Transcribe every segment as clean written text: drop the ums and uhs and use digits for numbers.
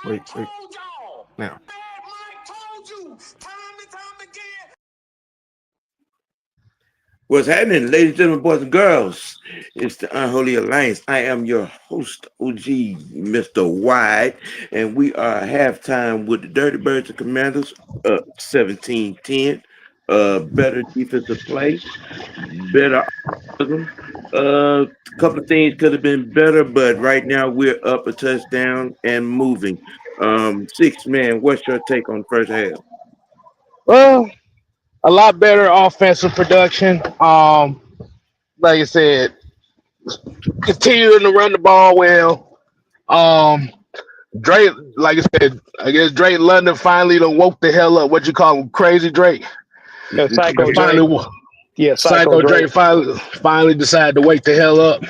Wait, wait. Now. What's happening, ladies and gentlemen, boys and girls? It's the Unholy Alliance. I am your host, OG Mr. White, and we are halftime with the Dirty Birds and Commanders up 17-10. Better defensive play, better offensive. A couple of things could have been better, but right now we're up a touchdown and moving. Six man, what's your take on the first half? Well, a lot better offensive production. Like I said, continuing to run the ball well. Um, Drake, like I said, I guess Drake London finally done woke the hell up. What you call him, Crazy Drake? Psycho Drake. Finally, Yeah, Psycho Psycho Drake. Drake finally decided to wake the hell up.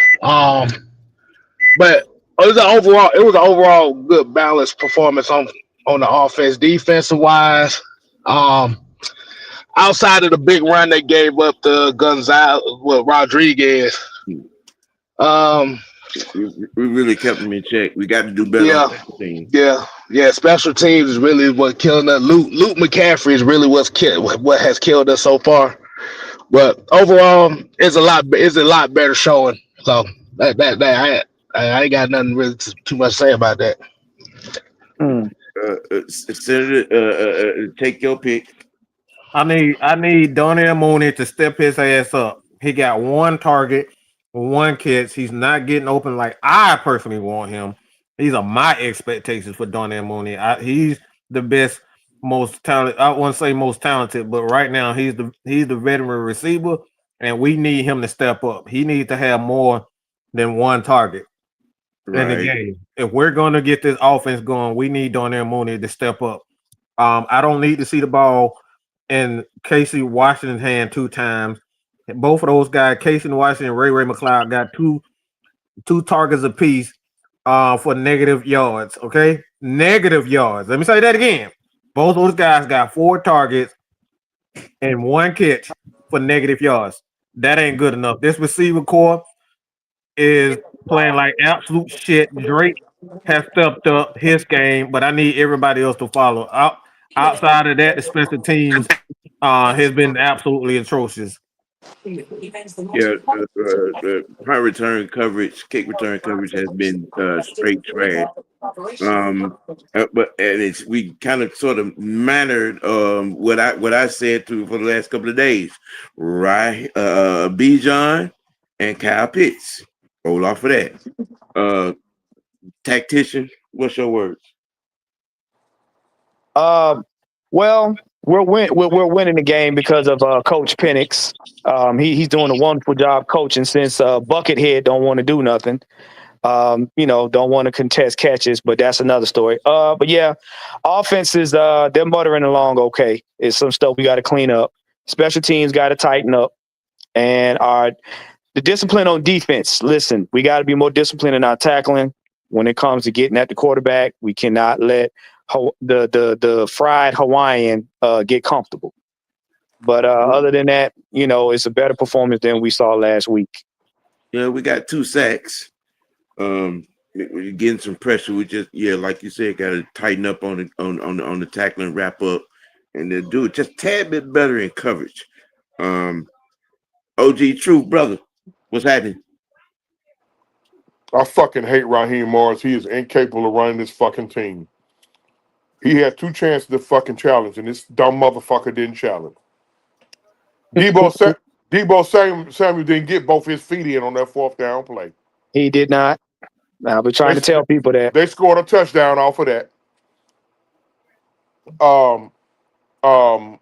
But it was an overall good balanced performance on the offense, defensive wise. Um, Outside of the big run they gave up to Gonzalez, well, Rodriguez. Um, We really kept them in check. We got to do better on yeah, special teams. yeah. Special teams is really what killing us. Luke McCaffrey is really what has killed us so far. But overall, it's a lot better showing. So I ain't got nothing really too much to say about that. Mm. Senator, take your pick. I need Donnie Mooney to step his ass up. He got one target, one catch. He's not getting open like I personally want him. These are my expectations for Donnie Mooney. He's the best, most talented. I won't say most talented, but right now he's the veteran receiver, and we need him to step up. He needs to have more than one target in the Right. game. If we're going to get this offense going, we need Donnie Mooney to step up. I don't need to see the ball in Casey Washington's hand two times. Both of those guys, Casey Washington and Ray McLeod, got two targets apiece for negative yards. Okay, negative yards. Let me say that again. Both those guys got 4 targets and one catch for negative yards. That ain't good enough. This receiver core is playing like absolute shit. Drake has stepped up his game, but I need everybody else to follow. Outside of that, the special teams has been absolutely atrocious. Yeah, punt return coverage, kick return coverage has been straight trash. But it's we kind of sort of mannered what I said to for the last couple of days. Right, Bijan and Kyle Pitts. Roll off of that. Uh, Tactician, what's your words? Uh, well, we're winning the game because of Coach Penix. He's doing a wonderful job coaching since Buckethead don't want to do nothing. Don't want to contest catches, but that's another story. But yeah, offenses, they're muttering along okay. It's some stuff we got to clean up. Special teams got to tighten up, and the discipline on defense. Listen, we got to be more disciplined in our tackling when it comes to getting at the quarterback. We cannot let the fried Hawaiian get comfortable. But other than that, it's a better performance than we saw last week. Yeah, we got 2 sacks. We're getting some pressure. We just like you said, got to tighten up on the tackling, wrap up, and then do it just a tad bit better in coverage. OG True brother, what's happening? I fucking hate Raheem Morris. He is incapable of running this fucking team. He had 2 chances to fucking challenge, and this dumb motherfucker didn't challenge. Samuel didn't get both his feet in on that 4th down play. He did not. I've been trying to tell people that. They scored a touchdown off of that. Um, um,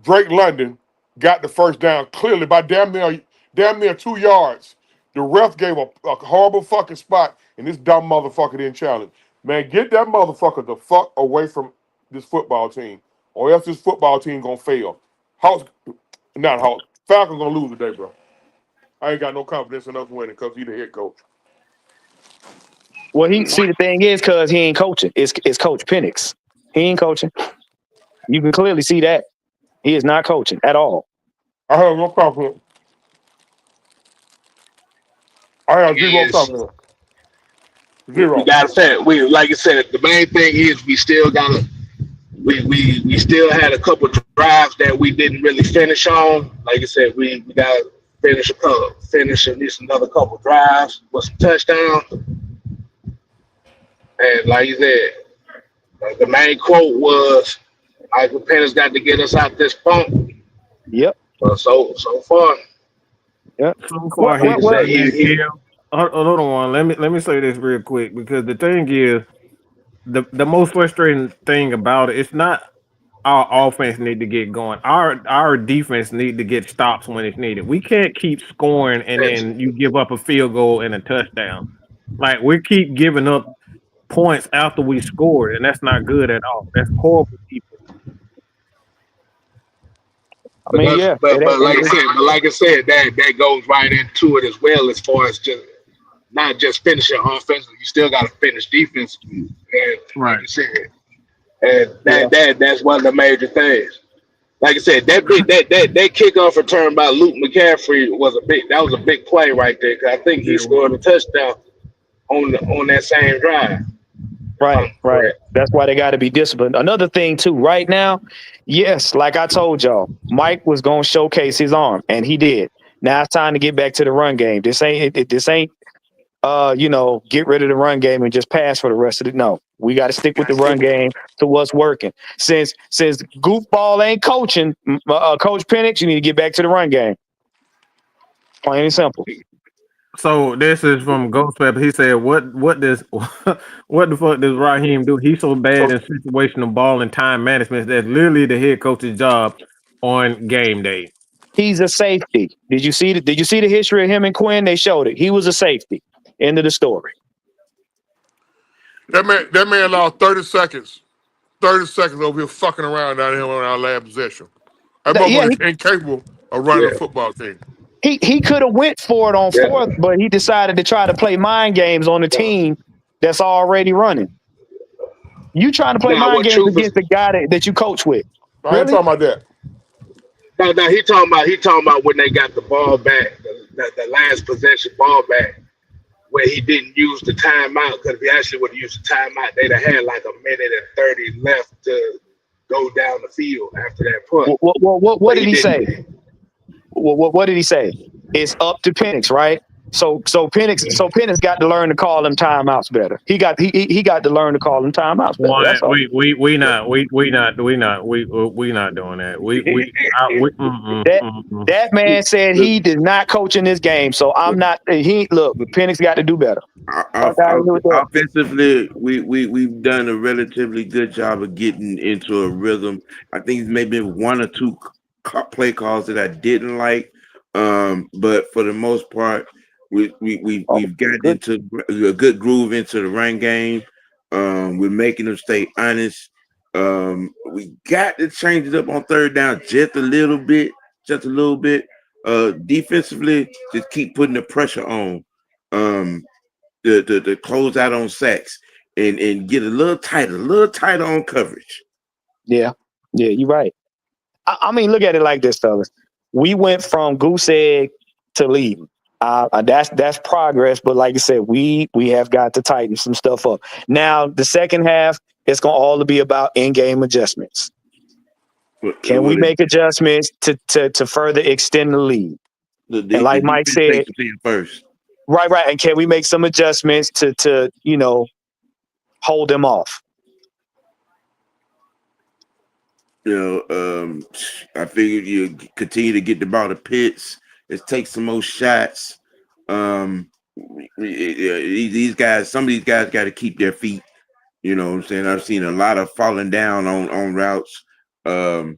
Drake London got the first down clearly by damn near 2 yards. The ref gave a horrible fucking spot, and this dumb motherfucker didn't challenge. Man, get that motherfucker the fuck away from this football team, or else this football team gonna fail. Falcons gonna lose today, bro. I ain't got no confidence in us winning because he's the head coach. Well, the thing is, cause he ain't coaching. It's Coach Penix. He ain't coaching. You can clearly see that he is not coaching at all. I have no confidence. I have zero Yes. confidence. we Zero. gotta say we like I said, the main thing is we still had a couple drives that we didn't really finish on. Like I said, we gotta finish at least another couple drives with some touchdowns. And like you said, the main quote was Michael Pennis got to get us out this funk. Yep. So far, Yep. So far, What? like he's I What? said, What? done that. Yeah. Hold on. Let me say this real quick because the thing is, the most frustrating thing about it, it's not our offense need to get going. Our defense need to get stops when it's needed. We can't keep scoring and then you give up a field goal and a touchdown. Like we keep giving up points after we scored, and that's not good at all. That's horrible defense. I mean, yeah. It ain't. but like I said, that goes right into it as well as far as just not just finishing offensively. You still got to finish defensively, and like Right. you said, and Yeah. that's one of the major things. Like I said, that kickoff return by Luke McCaffrey was a big play right there. 'Cause I think he Yeah. scored a touchdown on that same drive. If Right. I'm Right. correct. That's why they got to be disciplined. Another thing too. Right now, yes, like I told y'all, Mike was gonna showcase his arm, and he did. Now it's time to get back to the run game. This ain't get rid of the run game and just pass for the rest of it. No, we got to stick with the run game to what's working. Since goofball ain't coaching, Coach Penix, you need to get back to the run game. Plain and simple. So this is from Ghost Pepper. He said, "What does what the fuck does Raheem do? He's so bad in situational ball and time management. That's literally the head coach's job on game day." He's a safety. Did you see the history of him and Quinn? They showed it. He was a safety. End of the story. That man lost 30 seconds. 30 seconds over here fucking around down here on our last possession. That Yeah, motherfucker incapable of running a Yeah, football team. he could have went for it on yeah. fourth, but he decided to try to play mind games on the team that's already running. You trying to play Now, mind what games truth is? against the guy that you coach with? I ain't Really? talking about that. No, he talking about when they got the ball back, the last possession ball back, where he didn't use the timeout. Because if he actually would have used the timeout, they'd have had like a minute and 30 left to go down the field after that punt. What But did he he say? didn't. What did he say? It's up to Penix, right? So Penix got to learn to call them timeouts better. He got to learn to call them timeouts better. One, That's all. we not doing that. That that man said he did not coach in this game, so I'm not. He look. Penix got to do better. Fuck out of here with that. Offensively, we've done a relatively good job of getting into a rhythm. I think maybe one or two play calls that I didn't like, but for the most part, we've gotten Good. into a good groove into the run game. We're making them stay honest. We got to change it up on third down just a little bit, defensively, just keep putting the pressure on. The close out on sacks and get a little tighter on coverage. Yeah, you're right. I mean, look at it like this, fellas. We went from goose egg to leading. That's progress, but like I said, we have got to tighten some stuff up. Now, the second half, it's gonna all be about in-game adjustments. Can we make adjustments to further extend the lead? And like Mike said, takes the field first. right, and can we make some adjustments to hold them off? I figured you continue to get the ball to Pitts. Let's take some more shots. These guys, some of these guys got to keep their feet. You know what I'm saying? I've seen a lot of falling down on routes. But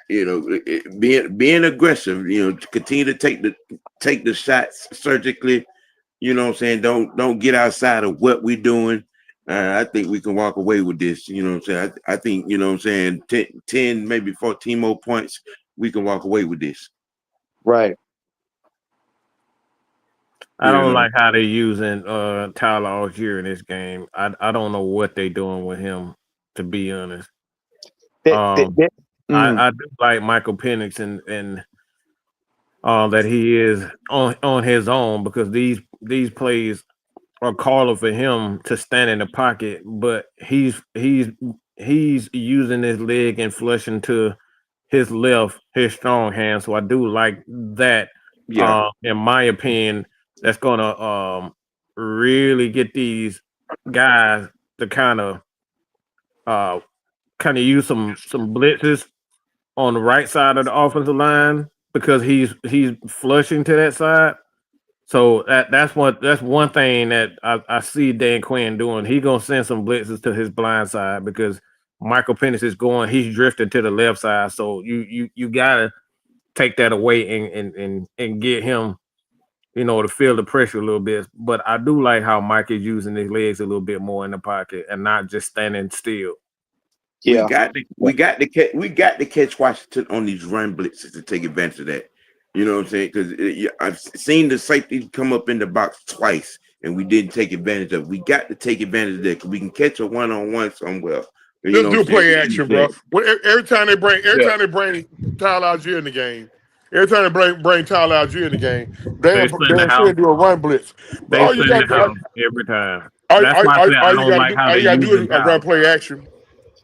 being aggressive, continue to take the shots surgically. You know what I'm saying? Don't get outside of what we're doing. I think we can walk away with this. You know what I'm saying? I think, 10, maybe 14 more points, we can walk away with this. Right. I don't like how they're using Tyler Algier in this game. I don't know what they're doing with him, to be honest. I do like Michael Penix and that he is on his own because these plays are calling for him to stand in the pocket, but he's using his leg and flushing to his left, his strong hand. So I do like that. Yeah, In my opinion, that's gonna really get these guys to uh kind of use some blitzes on the right side of the offensive line because he's flushing to that side. So that's one thing that I see Dan Quinn doing. He gonna send some blitzes to his blind side because Michael Penix is he's drifting to the left side. So you gotta take that away and get him, to feel the pressure a little bit. But I do like how Mike is using his legs a little bit more in the pocket and not just standing still. we Yeah. got to we got to catch Washington on these run blitzes to take advantage of that. You know what I'm saying? Because I've seen the safety come up in the box twice, and we didn't take advantage of it. We got to take advantage of that because we can catch a one-on-one somewhere. You Let's know do what I'm saying? play action, bro. Every time they bring Tyler Algier in the game, every time they bring Tyler Algier in the game, They send the they house. should do a run blitz. But They send the house every time. That's why I said I don't like how all they you gotta do using is run Tyler. play action.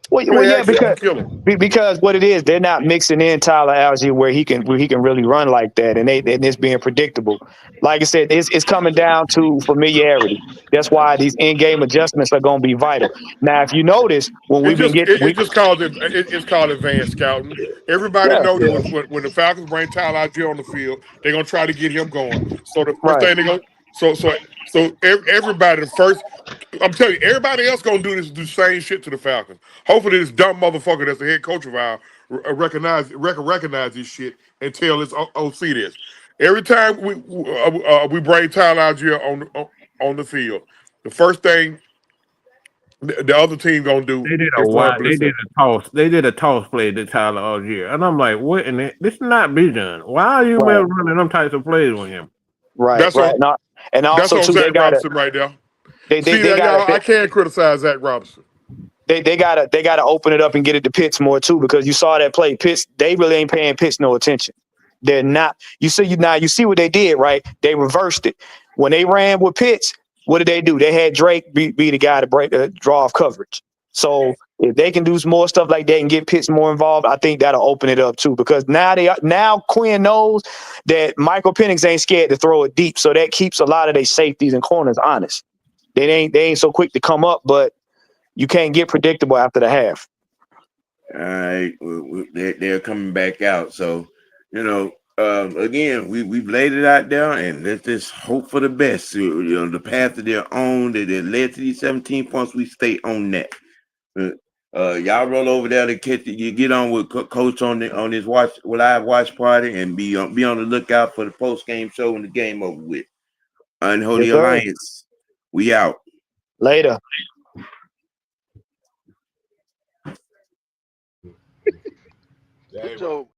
Well, Play yeah, action, because kill him. because what it is, they're not mixing in Tyler Algier where he can really run like that, and it's being predictable. Like I said, it's coming down to familiarity. That's why these in-game adjustments are going to be vital. Now, if you notice, when we've been It's called advanced scouting. Everybody yeah, know that when the Falcons bring Tyler Algier on the field, they're gonna try to get him going. So the first right, thing they go everybody the first. I'm telling you, everybody else gonna do the same shit to the Falcons. Hopefully, this dumb motherfucker that's the head coach of our recognize this shit and tell his OC this. Every time we bring Tyler Algier on the field, the first thing the other team gonna do They did a is run wide. They blitz did him. a toss. They did a toss play to Tyler Algier, and I'm like, what? And this not be done. Why are you right, running them types of plays with him? right, That's right. on And that's also on too, Zach Robinson right there. See they that, got y'all? to I can't criticize Zach Robinson. they gotta open it up and get it to Pitts more too, because you saw that play. Pitts, they really ain't paying Pitts no attention. They're not. You see what they did, right? They reversed it when they ran with Pitts. What did they do? They had Drake be the guy to break draw off coverage. So if they can do some more stuff like that and get Pitts more involved, I think that'll open it up too. Because now Quinn knows that Michael Penix ain't scared to throw it deep, so that keeps a lot of their safeties and corners honest. They ain't so quick to come up, but you can't get predictable after the half. All right, they're coming back out. So, again, we've laid it out there, and let's just hope for the best. The path that they're on, that led to these 17 points, we stay on that. Y'all roll over there to you get on with Coach on his live watch party, and be on the lookout for the post game show when the game over with. Unholy Yes, sir. Alliance, we out. Later. Put your